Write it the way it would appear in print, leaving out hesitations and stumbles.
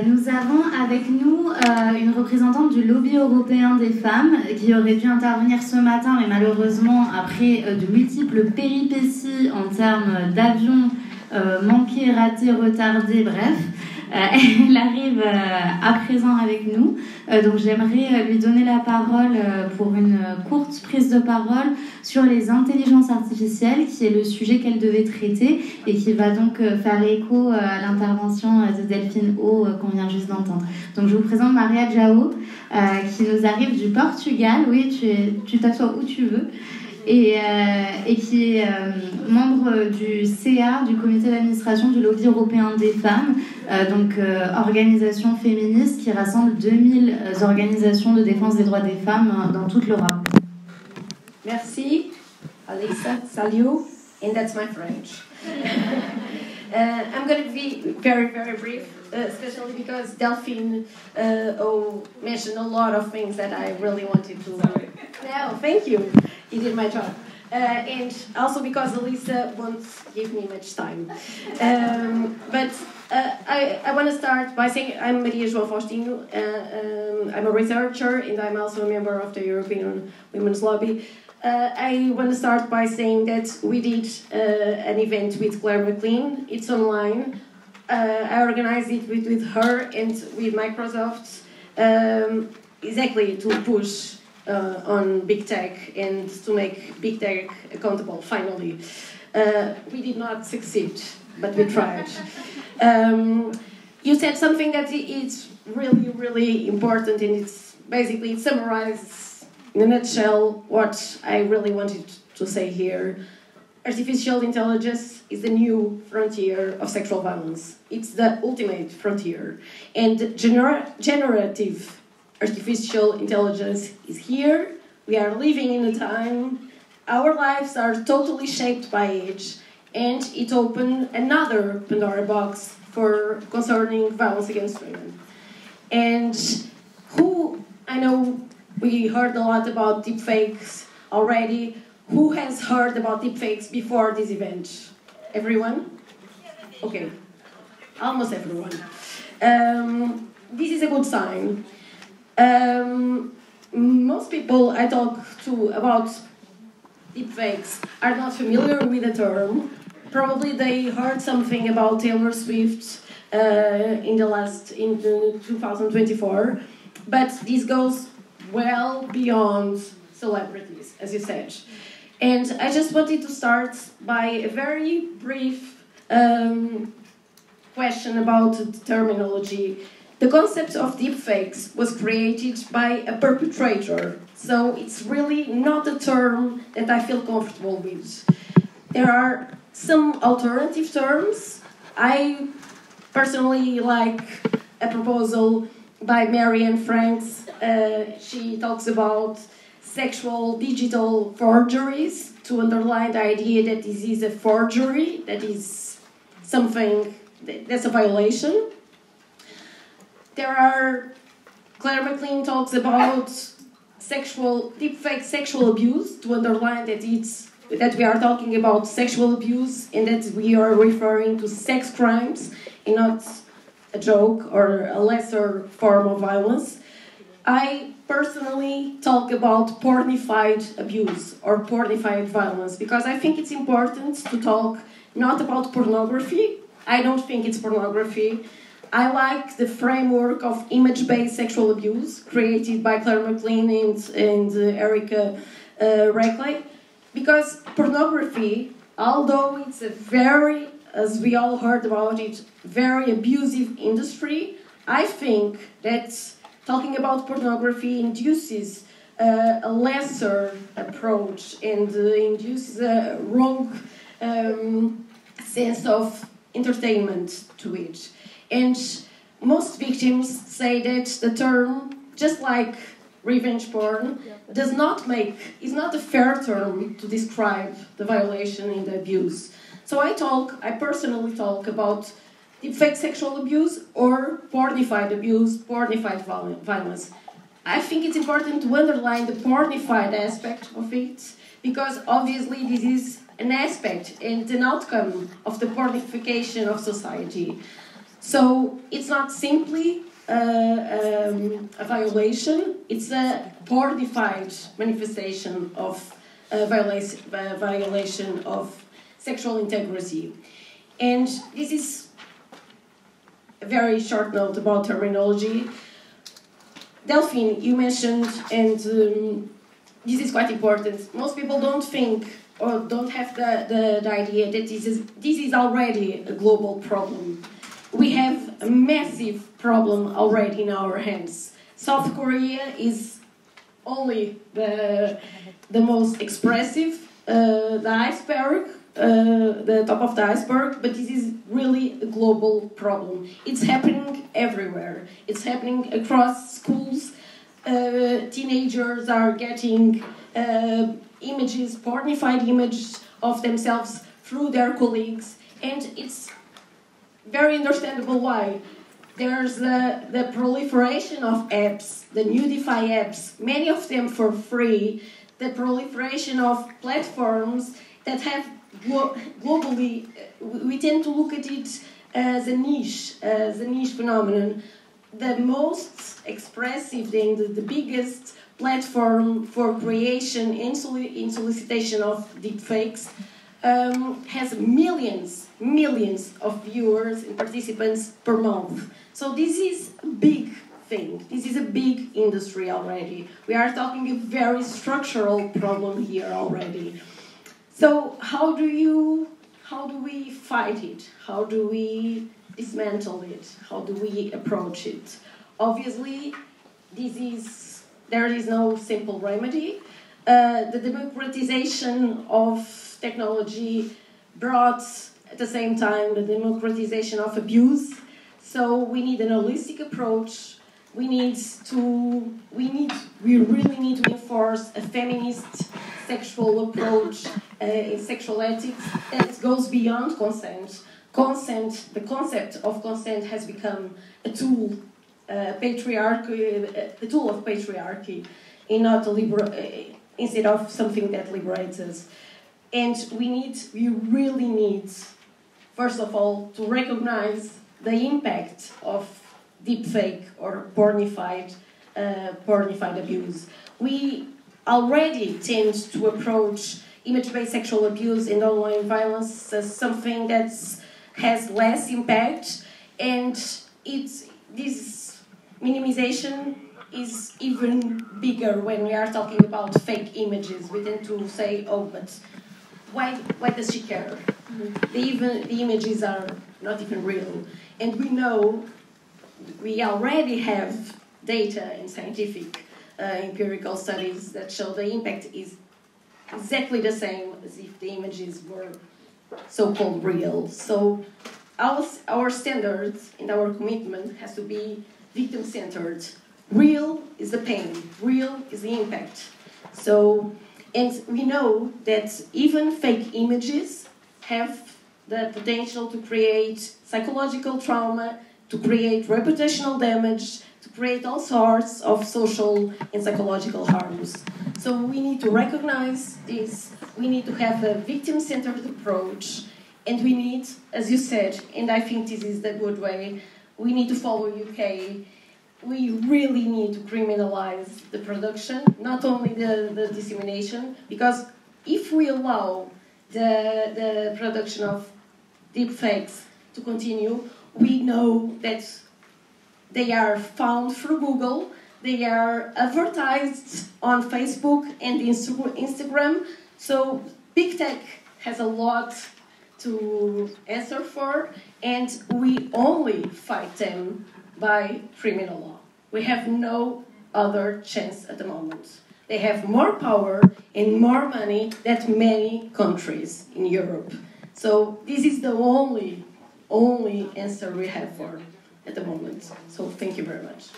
Nous avons avec nous une représentante du Lobby Européen des femmes qui aurait dû intervenir ce matin, mais malheureusement, après de multiples péripéties en termes d'avions manqués, ratés, retardés, bref, elle arrive à présent avec nous. Donc j'aimerais lui donner la parole pour une courte prise de parole sur les intelligences artificielles, qui est le sujet qu'elle devait traiter et qui va donc faire écho à l'intervention de Delphine O qu'on vient juste d'entendre. Donc je vous présente Maria Joao, qui nous arrive du Portugal. Oui, tu t'assois où tu veux. Et qui est membre du CA, du comité d'administration du Lobby Européen des femmes, organisation féministe qui rassemble 2000 organisations de défense des droits des femmes dans toute l'Europe. Merci, Alissa, salut, and that's my French. I'm going to be very, very brief, especially because Delphine mentioned a lot of things that I really wanted to... No, thank you. You did my job. And also because Alissa won't give me much time. I want to start by saying I'm Maria Joao Faustino. I'm a researcher and I'm also a member of the European Women's Lobby. I want to start by saying that we did an event with Claire McLean. It's online. I organized it with her and with Microsoft, exactly to push on big tech and to make big tech accountable, finally. We did not succeed, but we tried. You said something that is really, really important, and it's basically, it summarizes in a nutshell what I really wanted to say here. Artificial intelligence is the new frontier of sexual violence. It's the ultimate frontier. And generative artificial intelligence is here. We are living in a time. Our lives are totally shaped by it, and it opened another Pandora box for concerning violence against women. And I know we heard a lot about deepfakes already. Who has heard about deepfakes before this event? Everyone? Okay, almost everyone. This is a good sign. Most people I talk to about deepfakes are not familiar with the term. Probably they heard something about Taylor Swift in 2024, but this goes well beyond celebrities, as you said. And I just wanted to start by a very brief question about the terminology. The concept of deepfakes was created by a perpetrator, so it's really not a term that I feel comfortable with. There are some alternative terms. I personally like a proposal by Marianne Franks. She talks about sexual digital forgeries to underline the idea that this is a forgery, that is something that's a violation. Claire McLean talks about deepfake sexual abuse to underline that we are talking about sexual abuse and that we are referring to sex crimes and not a joke or a lesser form of violence. I personally talk about pornified abuse or pornified violence because I think it's important to talk not about pornography. I don't think it's pornography. I like the framework of image-based sexual abuse created by Claire McLean and Erica Reckley, because pornography, although it's a very, as we all heard about it, very abusive industry, I think that talking about pornography induces a lesser approach and induces a wrong sense of entertainment to it. And most victims say that the term, just like revenge porn, is not a fair term to describe the violation and the abuse. So I personally talk about deepfake sexual abuse or pornified abuse, pornified violence. I think it's important to underline the pornified aspect of it, because obviously this is an aspect and an outcome of the pornification of society. So it's not simply a violation, it's a codified manifestation of violation of sexual integrity. And this is a very short note about terminology. Delphine, you mentioned, and this is quite important, most people don't think or don't have the idea that this is already a global problem. We have a massive problem already in our hands. South Korea is only the most expressive, the iceberg, the top of the iceberg, but this is really a global problem. It's happening everywhere. It's happening across schools. Teenagers are getting images, pornified images of themselves through their colleagues, and it's very understandable why. There's the proliferation of apps, the nudify apps, many of them for free, the proliferation of platforms that have globally, we tend to look at it as a niche phenomenon. The most expressive thing, the biggest platform for creation and solicitation of deepfakes has millions of viewers and participants per month. So this is a big thing. This is a big industry already. We are talking a very structural problem here already. So how do we fight it? How do we dismantle it? How do we approach it? Obviously, there is no simple remedy. The democratization of technology brought at the same time the democratization of abuse. So we need an holistic approach. We really need to enforce a feminist sexual approach in sexual ethics that goes beyond consent. The concept of consent has become a tool, a tool of patriarchy, and not instead of something that liberates us. And we really need, first of all, to recognize the impact of deepfake or pornified abuse. We already tend to approach image-based sexual abuse and online violence as something that has less impact, and this minimization is even bigger when we are talking about fake images. We tend to say, oh, but why does she care? The images are not even real. And we already have data and scientific empirical studies that show the impact is exactly the same as if the images were so-called real. So our standards and our commitment has to be victim-centered. Real is the pain. Real is the impact. So, and we know that even fake images have the potential to create psychological trauma, to create reputational damage, to create all sorts of social and psychological harms. So we need to recognize this, we need to have a victim-centered approach, and we need, as you said, and I think this is the good way, we need to follow UK. We really need to criminalize the production, not only the dissemination, because if we allow the production of deepfakes to continue, we know that they are found through Google, they are advertised on Facebook and Instagram, so big tech has a lot to answer for, and we only fight them by criminal law. We have no other chance at the moment. They have more power and more money than many countries in Europe. So this is the only answer we have for at the moment. So thank you very much.